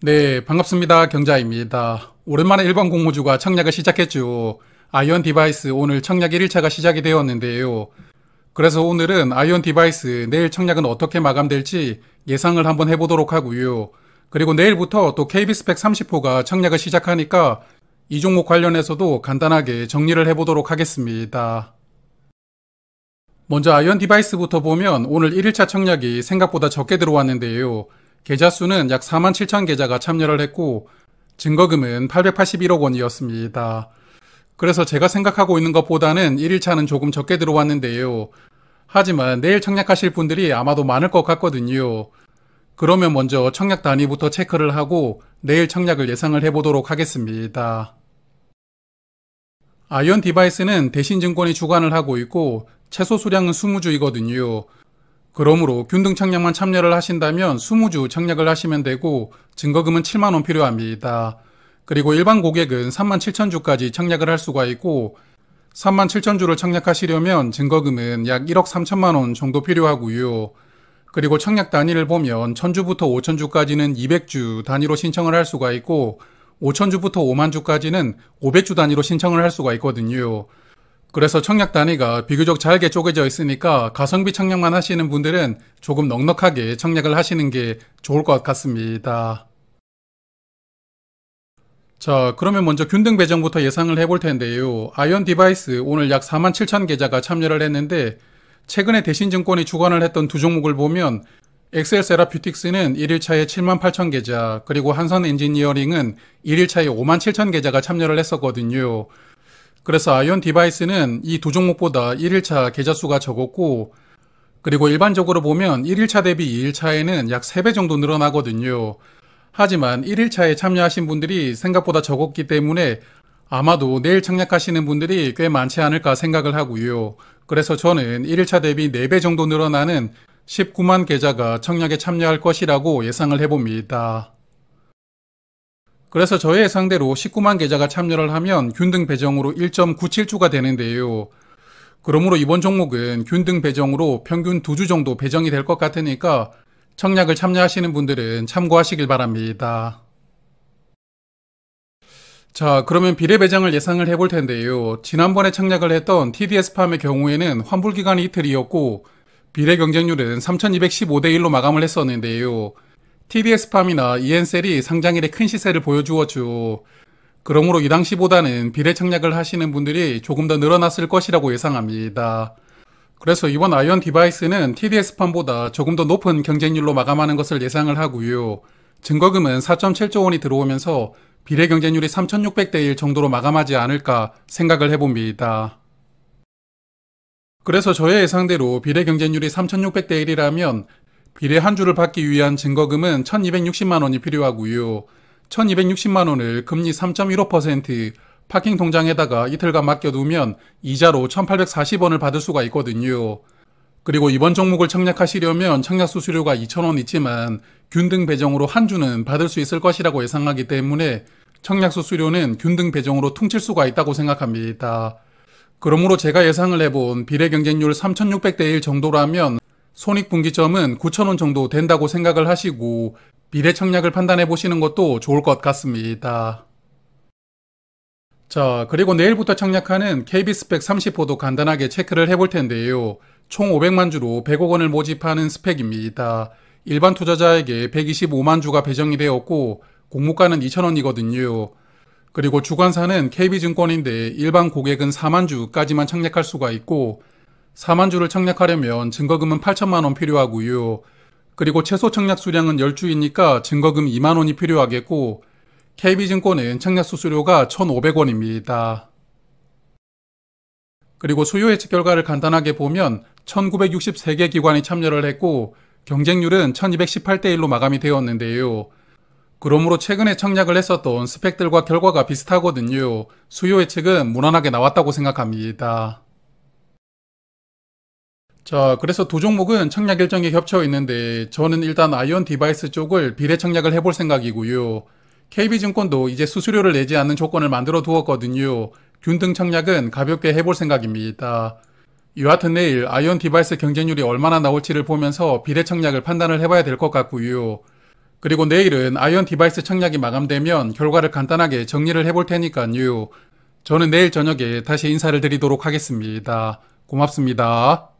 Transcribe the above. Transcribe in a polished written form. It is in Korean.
네, 반갑습니다. 경자입니다. 오랜만에 일반 공모주가 청약을 시작했죠. 아이언 디바이스 오늘 청약 1일차가 시작이 되었는데요. 그래서 오늘은 아이언 디바이스 내일 청약은 어떻게 마감될지 예상을 한번 해보도록 하고요. 그리고 내일부터 또 KB스펙 30호가 청약을 시작하니까 이 종목 관련해서도 간단하게 정리를 해보도록 하겠습니다. 먼저 아이언 디바이스부터 보면 오늘 1일차 청약이 생각보다 적게 들어왔는데요. 계좌 수는 약 4만 7천 계좌가 참여를 했고 증거금은 881억 원이었습니다. 그래서 제가 생각하고 있는 것보다는 1일차는 조금 적게 들어왔는데요. 하지만 내일 청약하실 분들이 아마도 많을 것 같거든요. 그러면 먼저 청약 단위부터 체크를 하고 내일 청약을 예상을 해보도록 하겠습니다. 아이언 디바이스는 대신증권이 주관을 하고 있고 최소 수량은 20주이거든요. 그러므로 균등 청약만 참여를 하신다면 20주 청약을 하시면 되고 증거금은 7만원 필요합니다. 그리고 일반 고객은 3만 7천주까지 청약을 할 수가 있고 3만 7천주를 청약하시려면 증거금은 약 1억 3천만원 정도 필요하고요. 그리고 청약 단위를 보면 1000주부터 5000주까지는 200주 단위로 신청을 할 수가 있고 5000주부터 5만주까지는 500주 단위로 신청을 할 수가 있거든요. 그래서 청약 단위가 비교적 잘게 쪼개져 있으니까 가성비 청약만 하시는 분들은 조금 넉넉하게 청약을 하시는 게 좋을 것 같습니다. 자, 그러면 먼저 균등 배정부터 예상을 해볼 텐데요. 아이언 디바이스 오늘 약 4만 7천 계좌가 참여를 했는데 최근에 대신증권이 주관을 했던 두 종목을 보면 엑셀 세라퓨틱스는 1일차에 7만 8천 계좌, 그리고 한선 엔지니어링은 1일차에 5만 7천 계좌가 참여를 했었거든요. 그래서 아이언 디바이스는 이 두 종목보다 1일차 계좌 수가 적었고 그리고 일반적으로 보면 1일차 대비 2일차에는 약 3배 정도 늘어나거든요. 하지만 1일차에 참여하신 분들이 생각보다 적었기 때문에 아마도 내일 청약하시는 분들이 꽤 많지 않을까 생각을 하고요. 그래서 저는 1일차 대비 4배 정도 늘어나는 19만 계좌가 청약에 참여할 것이라고 예상을 해봅니다. 그래서 저의 예상대로 19만 계좌가 참여를 하면 균등 배정으로 1.97주가 되는데요. 그러므로 이번 종목은 균등 배정으로 평균 2주 정도 배정이 될 것 같으니까 청약을 참여하시는 분들은 참고하시길 바랍니다. 자, 그러면 비례 배정을 예상을 해볼 텐데요. 지난번에 청약을 했던 TDS팜의 경우에는 환불기간이 이틀이었고 비례 경쟁률은 3215대 1로 마감을 했었는데요. TDS팜이나 이엔셀이 상장일에 큰 시세를 보여주었죠. 그러므로 이 당시보다는 비례 청약을 하시는 분들이 조금 더 늘어났을 것이라고 예상합니다. 그래서 이번 아이언 디바이스는 TDS팜보다 조금 더 높은 경쟁률로 마감하는 것을 예상을 하고요. 증거금은 4.7조 원이 들어오면서 비례 경쟁률이 3600대 1 정도로 마감하지 않을까 생각을 해봅니다. 그래서 저의 예상대로 비례 경쟁률이 3600대 1이라면 비례 한 주를 받기 위한 증거금은 1260만 원이 필요하고요. 1260만 원을 금리 3.15% 파킹 통장에다가 이틀간 맡겨두면 이자로 1840원을 받을 수가 있거든요. 그리고 이번 종목을 청약하시려면 청약 수수료가 2,000원 있지만 균등 배정으로 한 주는 받을 수 있을 것이라고 예상하기 때문에 청약 수수료는 균등 배정으로 퉁칠 수가 있다고 생각합니다. 그러므로 제가 예상을 해본 비례 경쟁률 3600대 1 정도라면 손익분기점은 9,000원 정도 된다고 생각을 하시고 비례 청약을 판단해 보시는 것도 좋을 것 같습니다. 자, 그리고 내일부터 청약하는 KB스펙 30호도 간단하게 체크를 해볼 텐데요. 총 500만 주로 100억 원을 모집하는 스펙입니다. 일반 투자자에게 125만 주가 배정이 되었고 공모가는 2,000원이거든요. 그리고 주관사는 KB증권인데 일반 고객은 4만 주까지만 청약할 수가 있고 4만 주를 청약하려면 증거금은 8천만 원 필요하고요. 그리고 최소 청약 수량은 10주이니까 증거금 2만 원이 필요하겠고 KB증권은 청약 수수료가 1,500원입니다. 그리고 수요 예측 결과를 간단하게 보면 1963개 기관이 참여를 했고 경쟁률은 1218대 1로 마감이 되었는데요. 그러므로 최근에 청약을 했었던 스펙들과 결과가 비슷하거든요. 수요 예측은 무난하게 나왔다고 생각합니다. 자, 그래서 두 종목은 청약 일정이 겹쳐 있는데 저는 일단 아이언 디바이스 쪽을 비례 청약을 해볼 생각이고요. KB증권도 이제 수수료를 내지 않는 조건을 만들어 두었거든요. 균등 청약은 가볍게 해볼 생각입니다. 여하튼 내일 아이언 디바이스 경쟁률이 얼마나 나올지를 보면서 비례 청약을 판단을 해봐야 될 것 같고요. 그리고 내일은 아이온 디바이스 청약이 마감되면 결과를 간단하게 정리를 해볼 테니까요. 저는 내일 저녁에 다시 인사를 드리도록 하겠습니다. 고맙습니다.